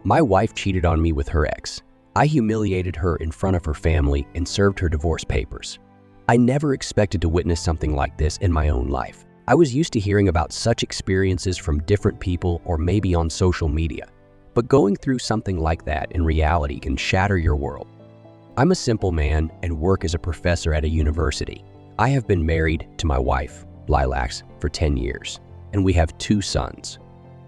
My wife cheated on me with her ex. I humiliated her in front of her family and served her divorce papers. I never expected to witness something like this in my own life. I was used to hearing about such experiences from different people or maybe on social media. But going through something like that in reality can shatter your world. I'm a simple man and work as a professor at a university. I have been married to my wife, Lilacs, for 10 years, and we have 2 sons.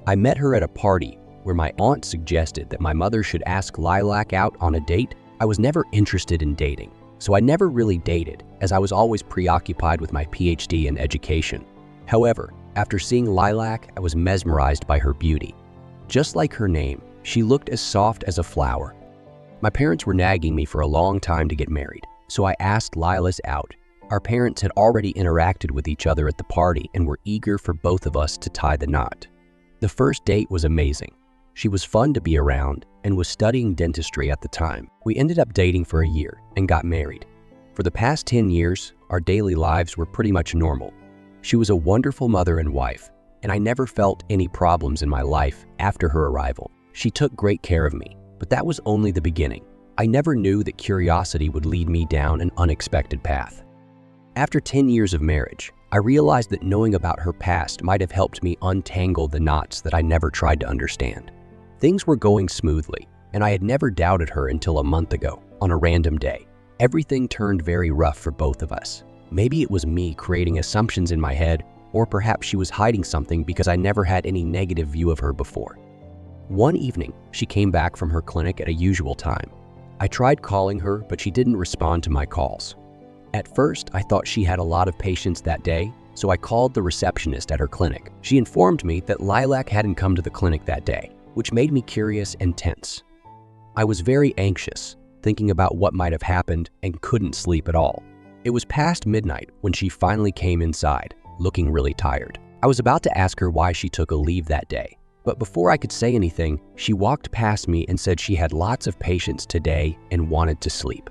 I met her at a party where my aunt suggested that my mother should ask Lilac out on a date. I was never interested in dating, so I never really dated as I was always preoccupied with my PhD in education. However, after seeing Lilac, I was mesmerized by her beauty. Just like her name, she looked as soft as a flower. My parents were nagging me for a long time to get married, so I asked Lilac out. Our parents had already interacted with each other at the party and were eager for both of us to tie the knot. The first date was amazing. She was fun to be around and was studying dentistry at the time. We ended up dating for a year and got married. For the past 10 years, our daily lives were pretty much normal. She was a wonderful mother and wife, and I never felt any problems in my life after her arrival. She took great care of me, but that was only the beginning. I never knew that curiosity would lead me down an unexpected path. After 10 years of marriage, I realized that knowing about her past might have helped me untangle the knots that I never tried to understand. Things were going smoothly, and I had never doubted her until a month ago, on a random day. Everything turned very rough for both of us. Maybe it was me creating assumptions in my head, or perhaps she was hiding something because I never had any negative view of her before. One evening, she came back from her clinic at a usual time. I tried calling her, but she didn't respond to my calls. At first, I thought she had a lot of patients that day, so I called the receptionist at her clinic. She informed me that Lilac hadn't come to the clinic that day, which made me curious and tense. I was very anxious, thinking about what might have happened and couldn't sleep at all. It was past midnight when she finally came inside, looking really tired. I was about to ask her why she took a leave that day, but before I could say anything, she walked past me and said she had lots of patients today and wanted to sleep.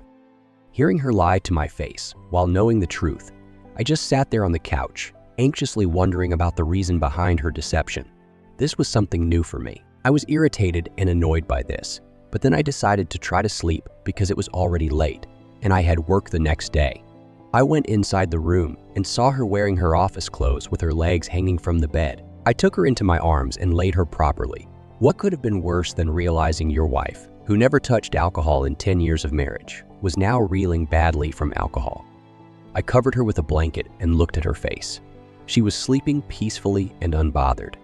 Hearing her lie to my face while knowing the truth, I just sat there on the couch, anxiously wondering about the reason behind her deception. This was something new for me. I was irritated and annoyed by this, but then I decided to try to sleep because it was already late and I had work the next day. I went inside the room and saw her wearing her office clothes with her legs hanging from the bed. I took her into my arms and laid her properly. What could have been worse than realizing your wife, who never touched alcohol in 10 years of marriage, was now reeling badly from alcohol? I covered her with a blanket and looked at her face. She was sleeping peacefully and unbothered.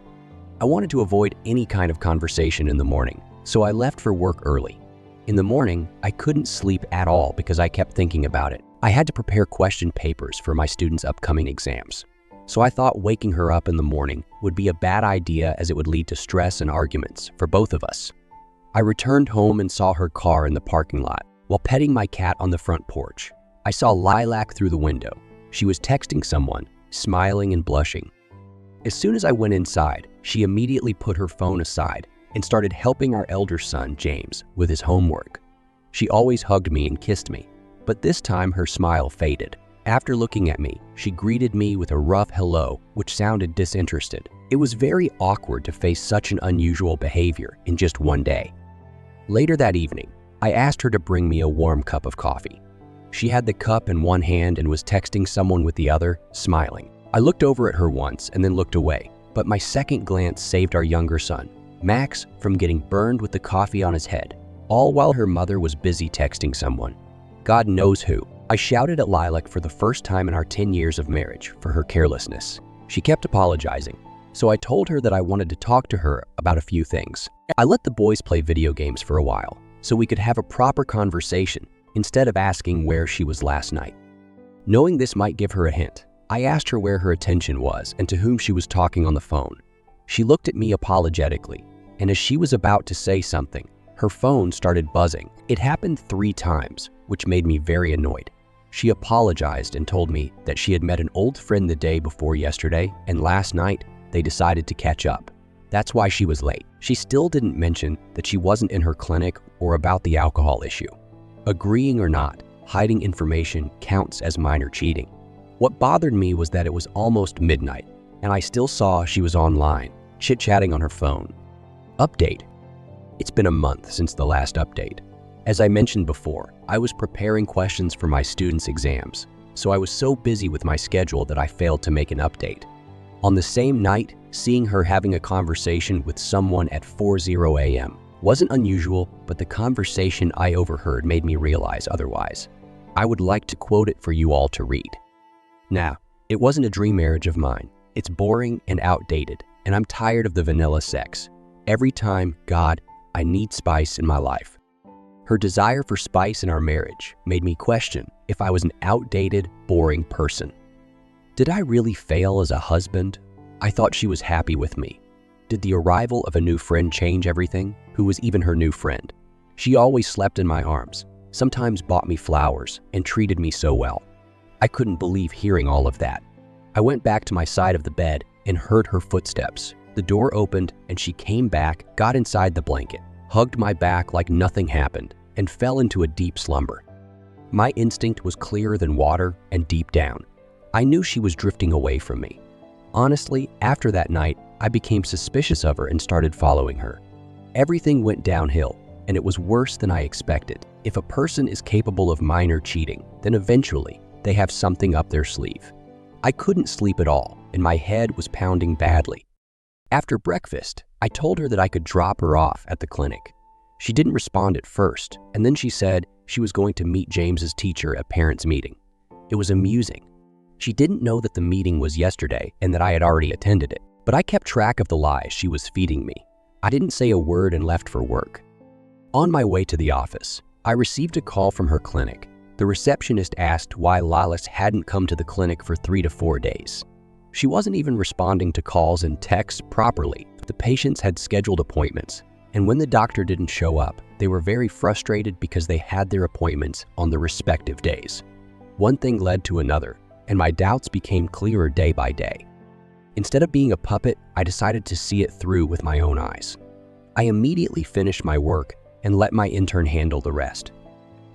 I wanted to avoid any kind of conversation in the morning, so I left for work early. In the morning, I couldn't sleep at all because I kept thinking about it. I had to prepare question papers for my students' upcoming exams, so I thought waking her up in the morning would be a bad idea as it would lead to stress and arguments for both of us. I returned home and saw her car in the parking lot. While petting my cat on the front porch, I saw Lilac through the window. She was texting someone, smiling and blushing. As soon as I went inside, she immediately put her phone aside and started helping our elder son, James, with his homework. She always hugged me and kissed me, but this time her smile faded. After looking at me, she greeted me with a rough hello, which sounded disinterested. It was very awkward to face such an unusual behavior in just one day. Later that evening, I asked her to bring me a warm cup of coffee. She had the cup in one hand and was texting someone with the other, smiling. I looked over at her once and then looked away, but my second glance saved our younger son, Max, from getting burned with the coffee on his head, all while her mother was busy texting someone. God knows who. I shouted at Lilac for the first time in our 10 years of marriage for her carelessness. She kept apologizing, so I told her that I wanted to talk to her about a few things. I let the boys play video games for a while, so we could have a proper conversation instead of asking where she was last night. Knowing this might give her a hint, I asked her where her attention was and to whom she was talking on the phone. She looked at me apologetically, and as she was about to say something, her phone started buzzing. It happened 3 times, which made me very annoyed. She apologized and told me that she had met an old friend the day before yesterday, and last night they decided to catch up. That's why she was late. She still didn't mention that she wasn't in her clinic or about the alcohol issue. Agreeing or not, hiding information counts as minor cheating. What bothered me was that it was almost midnight, and I still saw she was online, chit-chatting on her phone. Update. It's been a month since the last update. As I mentioned before, I was preparing questions for my students' exams, so I was so busy with my schedule that I failed to make an update. On the same night, seeing her having a conversation with someone at 4:00 a.m. wasn't unusual, but the conversation I overheard made me realize otherwise. I would like to quote it for you all to read. Now, it wasn't a dream marriage of mine. It's boring and outdated, and I'm tired of the vanilla sex. Every time, God, I need spice in my life. Her desire for spice in our marriage made me question if I was an outdated, boring person. Did I really fail as a husband? I thought she was happy with me. Did the arrival of a new friend change everything? Who was even her new friend? She always slept in my arms, sometimes bought me flowers, and treated me so well. I couldn't believe hearing all of that. I went back to my side of the bed and heard her footsteps. The door opened and she came back, got inside the blanket, hugged my back like nothing happened, and fell into a deep slumber. My instinct was clearer than water and deep down. I knew she was drifting away from me. Honestly, after that night, I became suspicious of her and started following her. Everything went downhill, and it was worse than I expected. If a person is capable of minor cheating, then eventually they have something up their sleeve. I couldn't sleep at all, and my head was pounding badly. After breakfast, I told her that I could drop her off at the clinic. She didn't respond at first, and then she said she was going to meet James's teacher at parents' meeting. It was amusing. She didn't know that the meeting was yesterday and that I had already attended it, but I kept track of the lies she was feeding me. I didn't say a word and left for work. On my way to the office, I received a call from her clinic. The receptionist asked why Lilas hadn't come to the clinic for 3 to 4 days. She wasn't even responding to calls and texts properly. The patients had scheduled appointments, and when the doctor didn't show up, they were very frustrated because they had their appointments on the respective days. One thing led to another, and my doubts became clearer day by day. Instead of being a puppet, I decided to see it through with my own eyes. I immediately finished my work and let my intern handle the rest.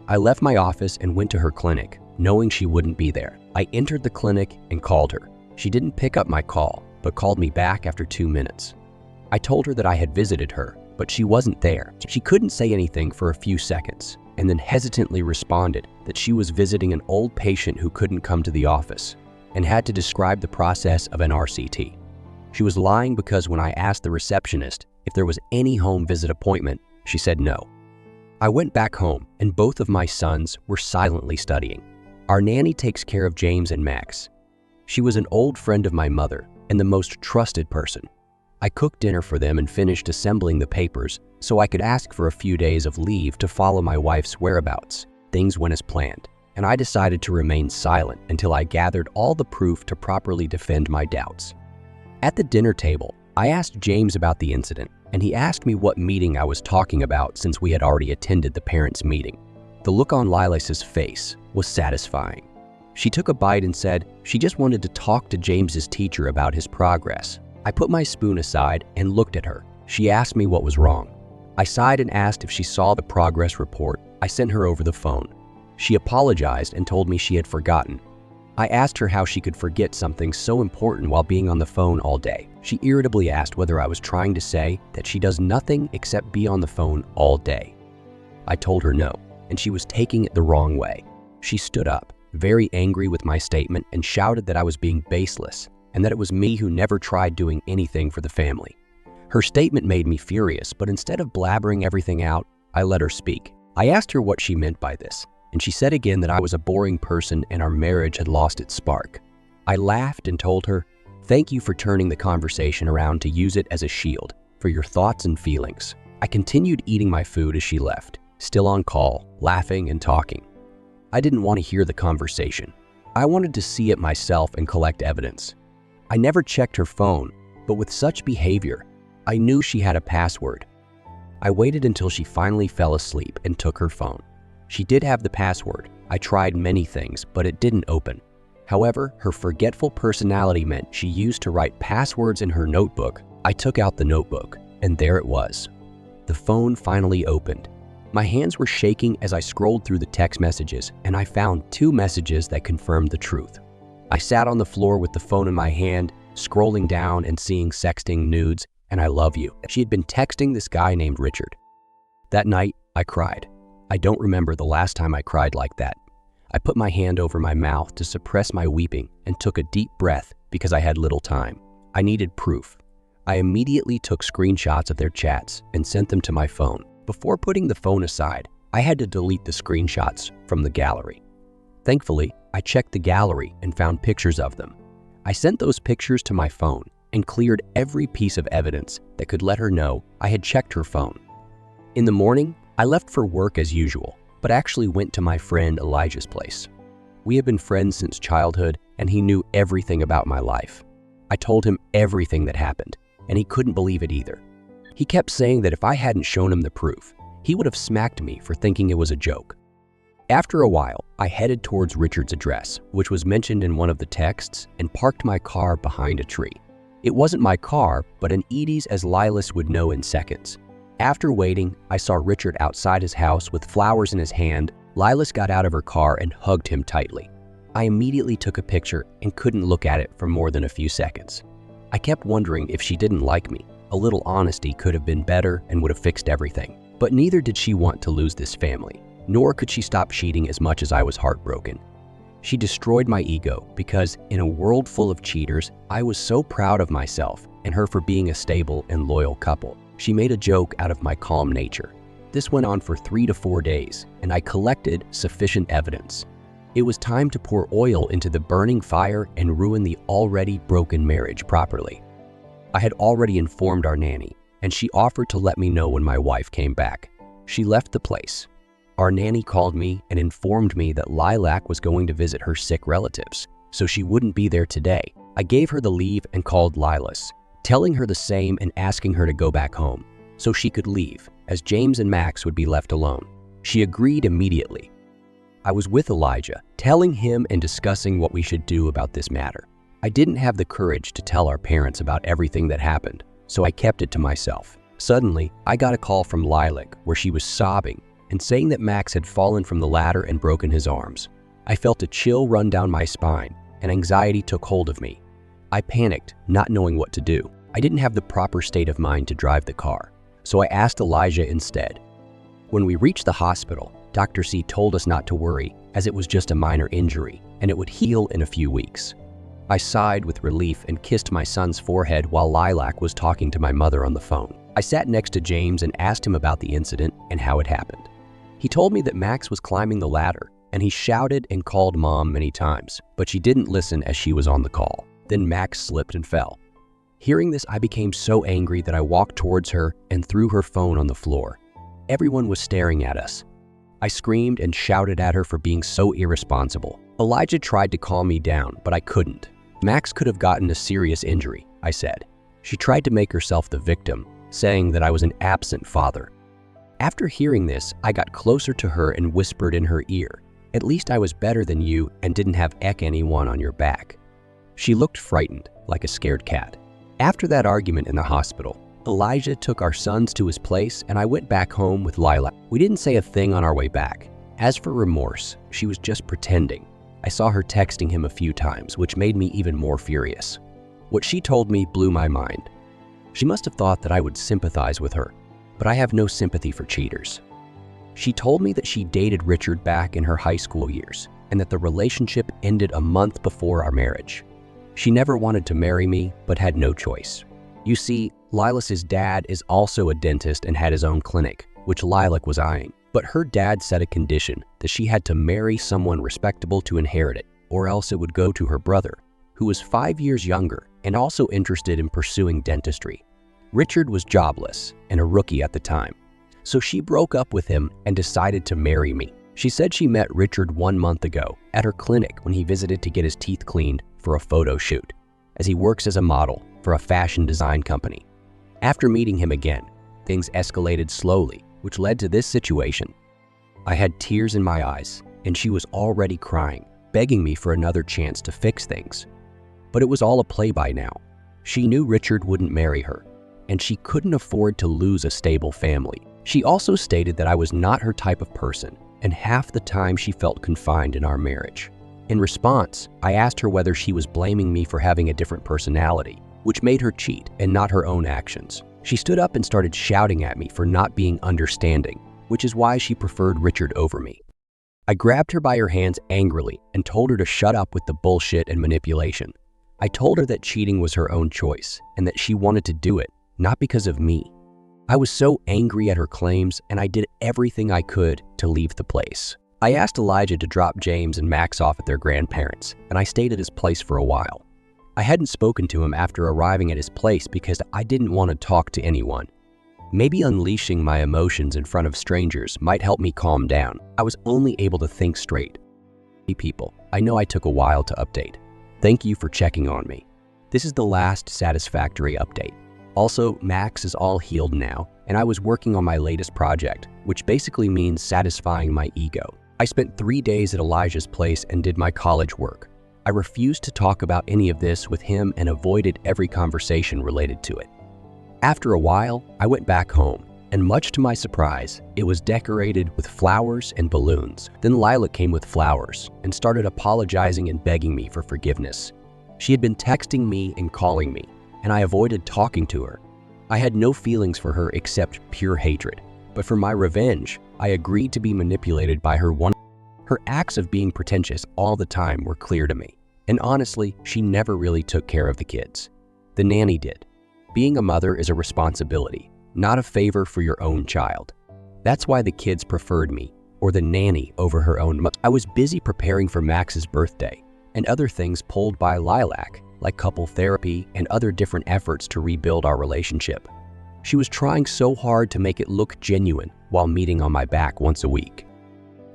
I left my office and went to her clinic, knowing she wouldn't be there. I entered the clinic and called her. She didn't pick up my call, but called me back after 2 minutes. I told her that I had visited her, but she wasn't there. She couldn't say anything for a few seconds, and then hesitantly responded that she was visiting an old patient who couldn't come to the office, and had to describe the process of an RCT. She was lying because when I asked the receptionist if there was any home visit appointment, she said no. I went back home, and both of my sons were silently studying. Our nanny takes care of James and Max. She was an old friend of my mother and the most trusted person. I cooked dinner for them and finished assembling the papers so I could ask for a few days of leave to follow my wife's whereabouts. Things went as planned, and I decided to remain silent until I gathered all the proof to properly defend my doubts. At the dinner table, I asked James about the incident, and he asked me what meeting I was talking about since we had already attended the parents' meeting. The look on Lilas's face was satisfying. She took a bite and said she just wanted to talk to James's teacher about his progress. I put my spoon aside and looked at her. She asked me what was wrong. I sighed and asked if she saw the progress report I sent her over the phone. She apologized and told me she had forgotten. I asked her how she could forget something so important while being on the phone all day. She irritably asked whether I was trying to say that she does nothing except be on the phone all day. I told her no, and she was taking it the wrong way. She stood up, very angry with my statement, and shouted that I was being baseless and that it was me who never tried doing anything for the family. Her statement made me furious, but instead of blabbering everything out, I let her speak. I asked her what she meant by this, and she said again that I was a boring person and our marriage had lost its spark. I laughed and told her, "Thank you for turning the conversation around to use it as a shield for your thoughts and feelings." I continued eating my food as she left, still on call, laughing and talking. I didn't want to hear the conversation. I wanted to see it myself and collect evidence. I never checked her phone, but with such behavior, I knew she had a password. I waited until she finally fell asleep and took her phone. She did have the password. I tried many things, but it didn't open. However, her forgetful personality meant she used to write passwords in her notebook. I took out the notebook, and there it was. The phone finally opened. My hands were shaking as I scrolled through the text messages, and I found 2 messages that confirmed the truth. I sat on the floor with the phone in my hand, scrolling down and seeing sexting nudes, and "I love you." She had been texting this guy named Richard. That night, I cried. I don't remember the last time I cried like that. I put my hand over my mouth to suppress my weeping and took a deep breath because I had little time. I needed proof. I immediately took screenshots of their chats and sent them to my phone. Before putting the phone aside, I had to delete the screenshots from the gallery. Thankfully, I checked the gallery and found pictures of them. I sent those pictures to my phone and cleared every piece of evidence that could let her know I had checked her phone. In the morning, I left for work as usual, but actually went to my friend Elijah's place. We have been friends since childhood, and he knew everything about my life. I told him everything that happened, and he couldn't believe it either. He kept saying that if I hadn't shown him the proof, he would have smacked me for thinking it was a joke. After a while, I headed towards Richard's address, which was mentioned in one of the texts, and parked my car behind a tree. It wasn't my car, but an Edie's, as Lilas would know in seconds. After waiting, I saw Richard outside his house with flowers in his hand. Lilas got out of her car and hugged him tightly. I immediately took a picture and couldn't look at it for more than a few seconds. I kept wondering if she didn't like me. A little honesty could have been better and would have fixed everything. But neither did she want to lose this family, nor could she stop cheating as much as I was heartbroken. She destroyed my ego because in a world full of cheaters, I was so proud of myself and her for being a stable and loyal couple. She made a joke out of my calm nature. This went on for 3 to 4 days, and I collected sufficient evidence. It was time to pour oil into the burning fire and ruin the already broken marriage properly. I had already informed our nanny, and she offered to let me know when my wife came back. She left the place. Our nanny called me and informed me that Lilac was going to visit her sick relatives, so she wouldn't be there today. I gave her the leave and called Lilas, telling her the same and asking her to go back home so she could leave, as James and Max would be left alone. She agreed immediately. I was with Elijah, telling him and discussing what we should do about this matter. I didn't have the courage to tell our parents about everything that happened, so I kept it to myself. Suddenly, I got a call from Lilac where she was sobbing and saying that Max had fallen from the ladder and broken his arms. I felt a chill run down my spine, and anxiety took hold of me. I panicked, not knowing what to do. I didn't have the proper state of mind to drive the car, so I asked Elijah instead. When we reached the hospital, Dr. C told us not to worry, as it was just a minor injury, and it would heal in a few weeks. I sighed with relief and kissed my son's forehead while Lilac was talking to my mother on the phone. I sat next to James and asked him about the incident and how it happened. He told me that Max was climbing the ladder, and he shouted and called Mom many times, but she didn't listen as she was on the call. Then Max slipped and fell. Hearing this, I became so angry that I walked towards her and threw her phone on the floor. Everyone was staring at us. I screamed and shouted at her for being so irresponsible. Elijah tried to calm me down, but I couldn't. Max could have gotten a serious injury, I said. She tried to make herself the victim, saying that I was an absent father. After hearing this, I got closer to her and whispered in her ear, "At least I was better than you and didn't have anyone on your back." She looked frightened, like a scared cat. After that argument in the hospital, Elijah took our sons to his place and I went back home with Lilac. We didn't say a thing on our way back. As for remorse, she was just pretending. I saw her texting him a few times, which made me even more furious. What she told me blew my mind. She must have thought that I would sympathize with her, but I have no sympathy for cheaters. She told me that she dated Richard back in her high school years and that the relationship ended a month before our marriage. She never wanted to marry me, but had no choice. You see, Lilas's dad is also a dentist and had his own clinic, which Lilac was eyeing. But her dad set a condition that she had to marry someone respectable to inherit it, or else it would go to her brother, who was 5 years younger and also interested in pursuing dentistry. Richard was jobless and a rookie at the time, so she broke up with him and decided to marry me. She said she met Richard 1 month ago at her clinic when he visited to get his teeth cleaned for a photo shoot, as he works as a model for a fashion design company. After meeting him again, things escalated slowly, which led to this situation. I had tears in my eyes, and she was already crying, begging me for another chance to fix things. But it was all a play by now. She knew Richard wouldn't marry her, and she couldn't afford to lose a stable family. She also stated that I was not her type of person, and half the time she felt confined in our marriage. In response, I asked her whether she was blaming me for having a different personality, which made her cheat and not her own actions. She stood up and started shouting at me for not being understanding, which is why she preferred Richard over me. I grabbed her by her hands angrily and told her to shut up with the bullshit and manipulation. I told her that cheating was her own choice and that she wanted to do it, not because of me. I was so angry at her claims, and I did everything I could to leave the place. I asked Elijah to drop James and Max off at their grandparents', and I stayed at his place for a while. I hadn't spoken to him after arriving at his place because I didn't want to talk to anyone. Maybe unleashing my emotions in front of strangers might help me calm down. I was only able to think straight. Hey people, I know I took a while to update. Thank you for checking on me. This is the last satisfactory update. Also, Max is all healed now, and I was working on my latest project, which basically means satisfying my ego. I spent 3 days at Elijah's place and did my college work. I refused to talk about any of this with him and avoided every conversation related to it. After a while, I went back home, and much to my surprise, it was decorated with flowers and balloons. Then Lila came with flowers and started apologizing and begging me for forgiveness. She had been texting me and calling me, and I avoided talking to her. I had no feelings for her except pure hatred, but for my revenge, I agreed to be manipulated by her. Her acts of being pretentious all the time were clear to me, and honestly, she never really took care of the kids. The nanny did. Being a mother is a responsibility, not a favor for your own child. That's why the kids preferred me, or the nanny, over her own mother. I was busy preparing for Max's birthday, and other things pulled by Lilac, like couple therapy and other different efforts to rebuild our relationship. She was trying so hard to make it look genuine while meeting on my back once a week.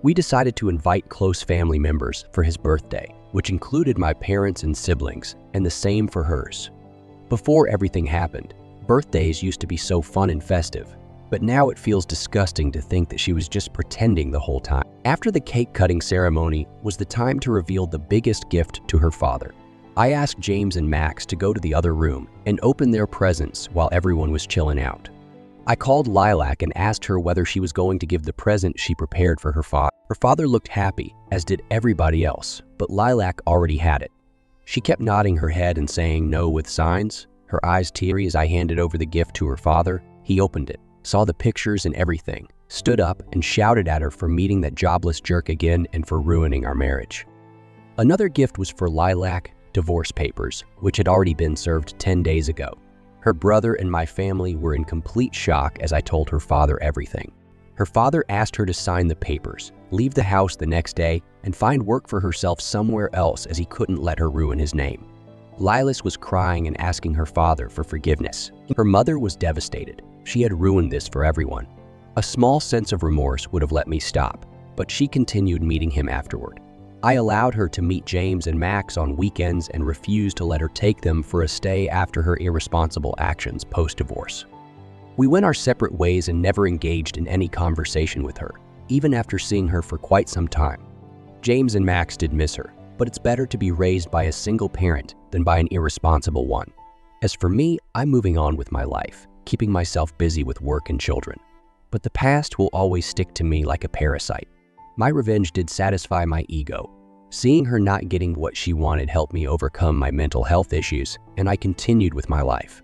We decided to invite close family members for his birthday, which included my parents and siblings, and the same for hers. Before everything happened, birthdays used to be so fun and festive, but now it feels disgusting to think that she was just pretending the whole time. After the cake-cutting ceremony was the time to reveal the biggest gift to her father. I asked James and Max to go to the other room and open their presents while everyone was chilling out. I called Lilac and asked her whether she was going to give the present she prepared for her father. Her father looked happy, as did everybody else, but Lilac already had it. She kept nodding her head and saying no with signs, her eyes teary as I handed over the gift to her father. He opened it, saw the pictures and everything, stood up and shouted at her for meeting that jobless jerk again and for ruining our marriage. Another gift was for Lilac, divorce papers, which had already been served 10 days ago. Her brother and my family were in complete shock as I told her father everything. Her father asked her to sign the papers, leave the house the next day, and find work for herself somewhere else as he couldn't let her ruin his name. Lilas was crying and asking her father for forgiveness. Her mother was devastated. She had ruined this for everyone. A small sense of remorse would have let me stop, but she continued meeting him afterward. I allowed her to meet James and Max on weekends and refused to let her take them for a stay after her irresponsible actions post-divorce. We went our separate ways and never engaged in any conversation with her, even after seeing her for quite some time. James and Max did miss her, but it's better to be raised by a single parent than by an irresponsible one. As for me, I'm moving on with my life, keeping myself busy with work and children. But the past will always stick to me like a parasite. My revenge did satisfy my ego. Seeing her not getting what she wanted helped me overcome my mental health issues, and I continued with my life.